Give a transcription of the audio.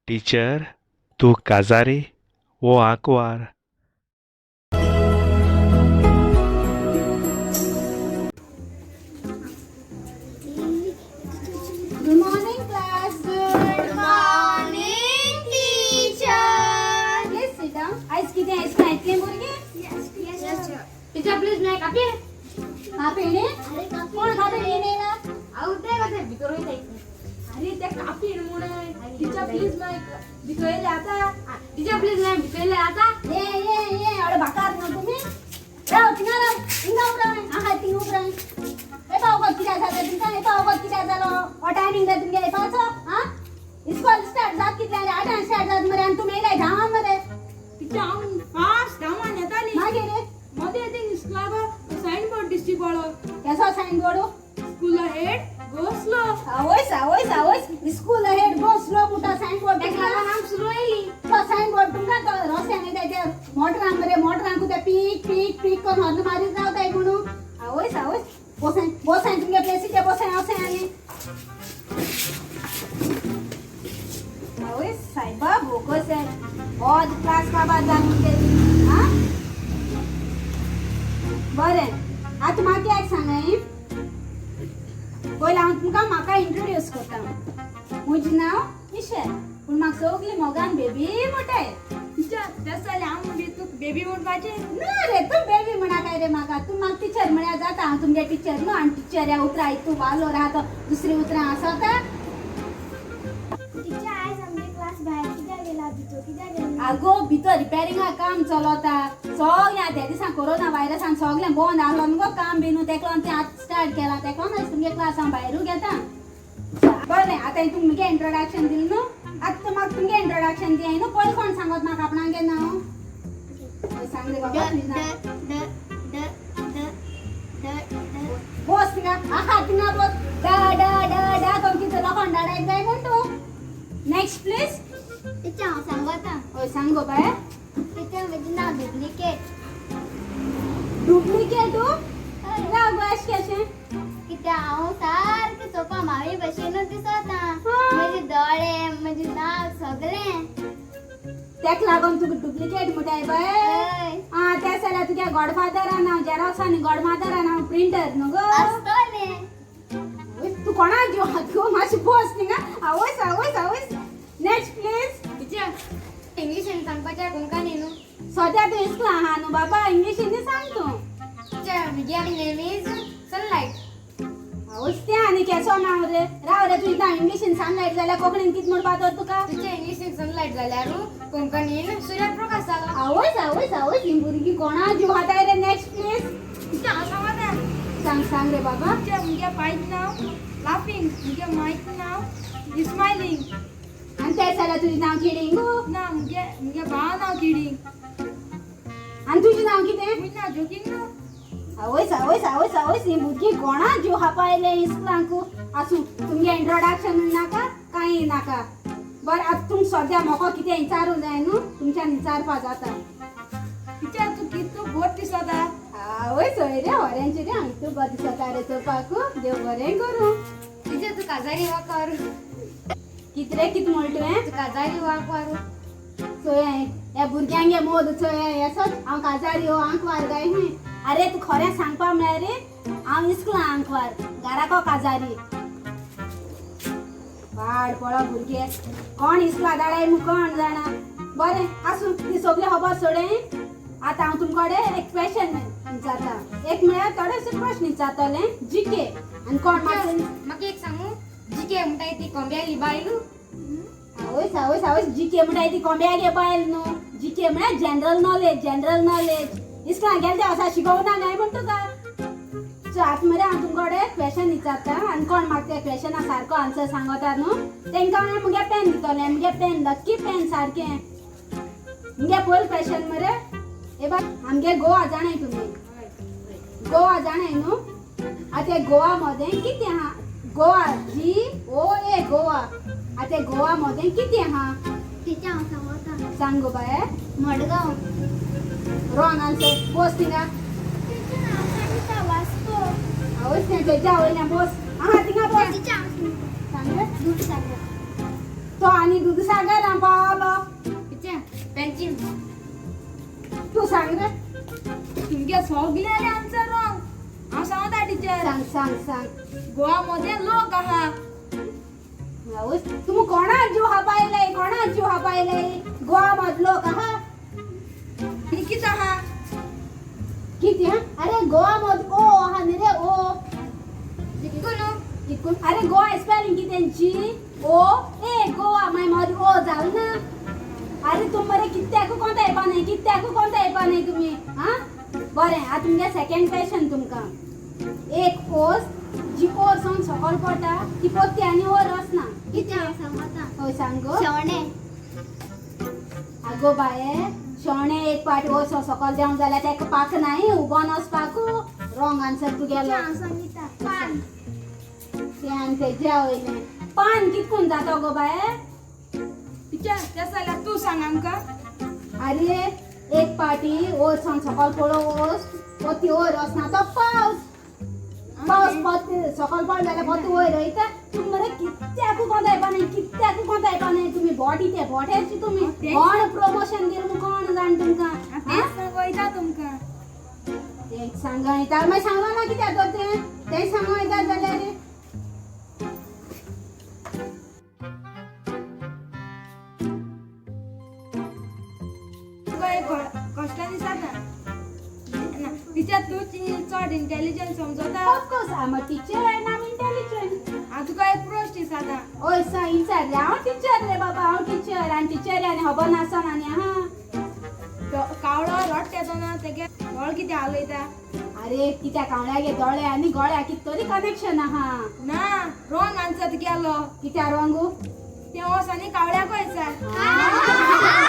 Teacher, तू काजारी वो आंकवार. Good morning, class. Good morning, teacher. Yes, sit down. Ice किती ice का ऐकले मुर्गे? Yes, teacher. Teacher, please नाही कापी. कापी ने? अरे कापी. कोण कापी ने ना? आउट आहे का ते भितर होईल अरे त्या कापी मुळे. Teacher, please नाही भितोयले आता. Teacher, please नाही भितोयले आता. ये अरे बाकार ना तुम्ही. राव तिनारा इंगा उरा आहा ती उरा. ए पाव किती झालं तुमचा ए पाव किती झालं टायमिंग ला तुम्ही पाच हा स्कूल स्टार्ट जात किती आले 8 स्टार्ट जात मरे आणि तुम्ही काय धावा मरे जाऊन पास धावा नेता नाही मागे रे मध्ये ते स्लाब साइन बोर्ड दिसती पडो कसा sign board school ahead go slow आवोस स्कूल हेड गो स्लो मोठा साइन बोर्ड देखला नाम सुरू आहे तो साइन बोर्ड तुमका तो रस्त्याने त्याच्या मोटर मरे मोटर को त्या पीक कोण हद मारी जावताय म्हणून आवोस बोसाइन तुमगे प्लेस के बोसाइन आवसे आले आवोस साहेबा बोकस आहे और क्लास का बाद जाणून गेली हा बरे आता मागे एक सांगाय पयला हांव तुमकां म्हाका इंट्रोड्यूस करता म्हजें नांव मिशेल पूण म्हाका सगळीं मोगान बेबी म्हणटाय टीचर त्यासाले हांव म्हणजे तू बेबी म्हणपाचे ना रे तू बेबी म्हणा काय रे म्हाका तू म्हाका टिचर म्हळ्यार जाता हांव तुमगे टिचर न्हू आनी टिचर ह्या उतरां तूं वालो राहतो दुसरी उतरां आसता टीचर आज आमगे क्लास बाहेर कित्याक गेला भितर कित्याक गेला आगो भितर रिपेरिंगा काम चलता सगळ्या त्या दिसा कोरोना व्हायरसान सगळें बंद आसलो न्हू गो काम बी न्हू तेका लागून तें आतां स्टार्ट केलां तेका लागून तुमगे क्लासान भायरूच घेता बरें आतां तुमगे इंट्रोडक्शन दिलें न्हू आतां म्हाका तुमगे इंट्रोडक्शन दियाय न्हू पयलीं कोण सांगत म्हाका आपणागे नांव सांग रे बाबा प्लीज बोस थिंगा आहा थिंगा बोस डा कोण कितें लोकांक डाडायक जाय म्हण तूं नेक्स्ट प्लीज टीचर हांव सांगता हय सांग गो बाय टीचर म्हजें नांव डुप्लिकेट डुप्लिकेट राव गो अशें कशें कित्याक हांव सारकें सोपा म्हावी भशेनूच दिसता म्हजे दोळे म्हजें नाक सगळें तेका लागून तुका डुप्लिकेट म्हणटाय बाय हय आ त्या जाल्यार तुगे गॉडफादरा नांव जेरॉक्स आनी गॉडमादरा नांव प्रिंटर न्हू गो आसतलें तू कोणाक घेवन तूं मातशें बस थिंगा आवयस नेक्स्ट प्लीज टीचर इंग्लिशीन सांगपाचें कोंकणी न्हू सद्या तूं इस्कुला आहा न्हू बाबा इंग्लिशीन सांग तूं टीचर म्हगे नेम इज सनलायट आवयस तें आनी केसो नांव रे राव रे तुजें नांव इंग्लिशीन सनलायट जाल्यार कोंकणीन कितें म्हणपा तर तुका टीचर इंग्लिशीन सनलायट जाल्यार कोंकणीन सूर्यप्रकाश जालो आवयस ही भुरगीं कोणाक जीव हाताय रे नेक्स्ट प्लीज टीचर हांव सांगता सांग रे बाबा टीचर म्हगे पायचें नांव लाफिंग म्हगे मायचें नांव स्मायलिंग आनी तें जाल्यार तुजें नांव किडिंगू ना म्हगे भाव नांव किडिंग आनी तुजें नांव कितें म्हजें नांव जोकिंग न्हू आवयस ही भुरगीं कोणाक जीव हापायले इस्कुलांक आसूं तुमगे इंट्रोडक्शन नाका कांय नाका बरें आतां तुमकां सद्या म्हाका कितें विचारूं जाय न्हू तुमच्यान विचारपा जाता टीचर तू कितलो बोट दिसता आवयस हय रे हऱ्यांचे रे हांव तूं बरें दिसता रे चोवपाक देव बरें करूं टीचर तू काजारी वाकर कितें रे कितें म्हणलें तुवें तू काजारी वाकर चोय ह्या भुरग्यांगे मोद चोय हेसोच हांव काजारी हो आंकवार गाय न्ही अरे तू खरें सांगपा म्हळ्यार रे हांव इस्कुला आंकवार घराको काजारी वाड पळो भुरगे कोण इस्कुला धाडाय मू कोण जाणा बरें आसूं ती सगळी खबर सोडें आतां हांव तुमकडे एक क्वेश्चन विचारता एक म्हळ्यार थोडेशे प्रश्न विचारतले जीके आनी कोण म्हाका एक सांगू जिके म्हणटाय ती कोंब्याली बायलू आवयस जीके म्हणटाय ती कोंब्यागे बायल न्हू जीके म्हळ्यार जनरल नॉलेज इस्कुलान गेले ते असा शिकवना काय म्हणतो का आत मरे हांव तुमकडे क्वेश्चन विचारता आनी कोण म्हाका त्या क्वेश्चना सारको आन्सर सांगता न्हू तेंकां हांवें मुगे पेन दितलें मुगे पेन लक्की पेन सारकें मुगे पयलें क्वेश्चन मरे हे बघ आमगे गोवा जाणाय तुम्ही गोवा जाणाय न्हू आता गोवा मध्ये किती हा गोवा GOA गोवा आता गोवा मध्ये किती हा टीचर हांव सांगता सांग गो बाय मडगांव रॉंग आन्सर बोस थिंगा टीचर हांव सांगता वास्को आवयस नाही तेच्या आवयना बोस हा थिंगा बोस टीचर हांव सांग रे. दूधसागर तो आणि दूधसागर हा पावलो टीचर पेन्सिल तू सांग रे तुमगे सगळे आन्सर रॉंग हांव सांगता टीचर सांग सांग सांग गोवा मध्ये लोक आहा आवयस तुम्ही कोणा जीव हापायले गोवा मधलो कहा किती आहा किती हा अरे गोवा मध ओ हा नी रे ओ कितून इकून अरे गोवा स्पेलिंग कितेंची OA गोवा माय मध ओ जाल ना अरे तुम मरे कित्याक कोणता येपा नाही तुम्ही हा बरें आता तुमगे सेकंड क्वेश्चन तुमकां एक ओस जी ओर सावन सकल पडटा ती पोत्ती आनी ओर वचना टीचर हांव सांगता हय सांग गो शेवणे आगो बाये शेवणे एक पाट ओर सकल देंवक जाल्यार तेका पाक नाही उबोन वचपाकू रॉंग आन्सर तू गेलो हांव सांगता पान तें तेज्या वयलें पान कितकून जाता गो बाये टीचर तें जाल्यार तूं सांग आमकां अरे एक पाटी ओर सावन सकल पडो ओस पोती ओर वचना तो पावस सकल पड जाल्यार पोती वयर वयता तुमी मरे कित्याकू कोंता येपा नाही तुम्ही बॉडी ते बॉडेची तुम्ही कोण प्रमोशन दिल कोण जाण तुमकां तेच वयता तुमकां ते सांगा येता मागीर सांगला ना कित्याक तर ते सांगो येता जाल्यार तुका एक कश्ट दिसता टीचर तूं चड इंटेलिजंट समजता of course I am a teacher and I am intelligent हांव तुका एक प्रश्न दिसता ओय सांग रे हांव टीचर रे बाबा हांव टीचर आनी टीचर आनी खबर नासन आनी हा कावळो रट्ट येतो ना तेगे दोळ कितें हालयता अरे कित्या कावळ्यागे दोळे आनी गळ्या कित तरी कनेक्शन आहा ना रॉंग आन्सर गेलो कित्या रंगू ते वस आनी कावळ्याक वयचा